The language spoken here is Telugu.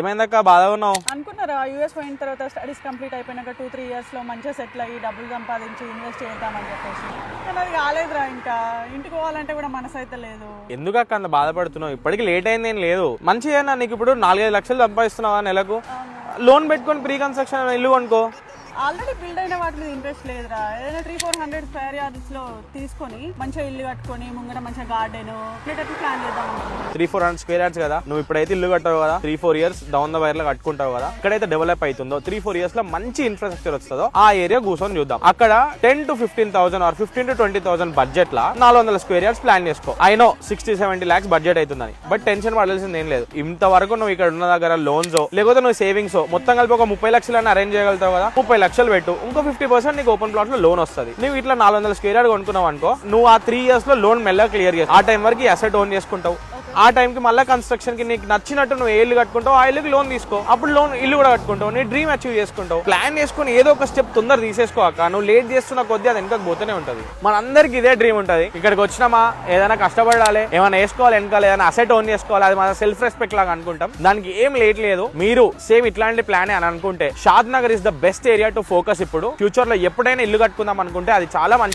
ఏమైందక్క బాధగా ఉన్నావు? అనుకున్నారా యూఎస్ పోయిన తర్వాత స్టడీస్ కంప్లీట్ అయిపోయినాక 2-3 years లో మంచిగా సెటిల్ అయ్యి డబ్బులు సంపాదించి ఇన్వెస్ట్ చేద్దామని చెప్పేసి, కానీ అది కాలేదురా. ఇంకా ఇంటికి పోవాలంటే కూడా మనసు అయితే లేదు. ఎందుకు అక్క అంత బాధపడుతున్నావు? ఇప్పటికి లేట్ అయింది ఏం లేదు. మంచిగా నీకు ఇప్పుడు 4-5 లక్షలు సంపాదిస్తున్నావా నెలకు? లోన్ పెట్టుకొని ప్రీ కన్స్ట్రక్షన్ ఇల్లు కొనుక్కో. ఆల్రెడీ బిల్డ్ అయిన వాటి మీద ఇంట్రెస్ట్ లేదురా. ఏదైనా 300-400 స్క్వేర్ యార్డ్స్ లో తీసుకొని మంచిగా ఇల్లు కట్టుకొని ముంగట మంచిగా గార్డెన్ ప్లాన్ చేద్దాం. 300-400 స్క్వేర్ యార్డ్స్ కదా, నువ్వు ఇప్పుడైతే ఇల్లు కట్టావు కదా, 3-4 years డౌన్ ద వైర్ లో కట్టుకుంటావు కదా, ఇక్కడైతే డెవలప్ అవుతుందో 3-4 years లో మంచి ఇన్ఫ్రాస్ట్రక్చర్ వస్తుందో ఆ ఏరియా కూర్చొని చూద్దాం. అక్కడ 10 to 15,000 ఆర్ 15 to 20,000 బడ్జెట్ లా 400 స్క్వేర్ యార్డ్స్ ప్లాన్ చేసుకో. ఐ నో 60-70 lakhs బడ్జెట్ అవుతుందని, బట్ టెన్షన్ పడాల్సింది ఏం లేదు. ఇంతవరకు నువ్వు ఇక్కడ ఉన్న దగ్గర లోన్స్ లేకపోతే నువ్వు సేవింగ్స్ మొత్తం కలిపి ఒక 30 లక్షలని అరేంజ్ చేయగలుగుతావు కదా. 30 లక్షలు పెట్టు, ఇంకో 50% నీకు ఓపెన్ ప్లాట్ లో లోన్ వస్తుంది. నువ్వు ఇట్లా 400 స్క్వేర్ యార్డ్ కొనుక్కున్నావు అనుకో, నువ్వు ఆ 3 years లో లోన్ మెల్లగా క్లియర్ చేసి ఆ టైం వరకు అసెట్ ఓన్ చేసుకుంటావు. ఆ టైంకి మళ్ళీ కన్స్ట్రక్షన్ కి నీకు నచ్చినట్టు నువ్వు ఏ ఇల్లు కట్టుకుంటావు, ఆ ఇల్లుకి లోన్ తీసుకో. అప్పుడు లోన్ ఇల్లు కూడా కట్టుకుంటావు, నీ డ్రీమ్ అచీవ్ చేసుకుంటావు. ప్లాన్ చేసుకుని ఏదో ఒక స్టెప్ తొందర తీసేసుకోక, నువ్వు లేట్ చేస్తున్న కొద్దీ అది వెనకకు పోతూనే ఉంటుంది. మనందరికి ఇదే డ్రీమ్ ఉంటుంది. ఇక్కడికి వచ్చినామా ఏదైనా కష్టపడాలి, ఏమైనా వేసుకోవాలి, వెనకాల ఏదైనా అసెట్ ఓన్ చేసుకోవాలి, అది మన సెల్ఫ్ రెస్పెక్ట్ లాగా అనుకుంటాం. దానికి ఏం లేట్ లేదు. మీరు సేమ్ ఇట్లాంటి ప్లాన్ అని అనుకుంటే Shadnagar is the best area to focus. ఇప్పుడు ఫ్యూచర్ లో ఎప్పుడైనా ఇల్లు కట్టుకుందాం అనుకుంటే అది చాలా మంచి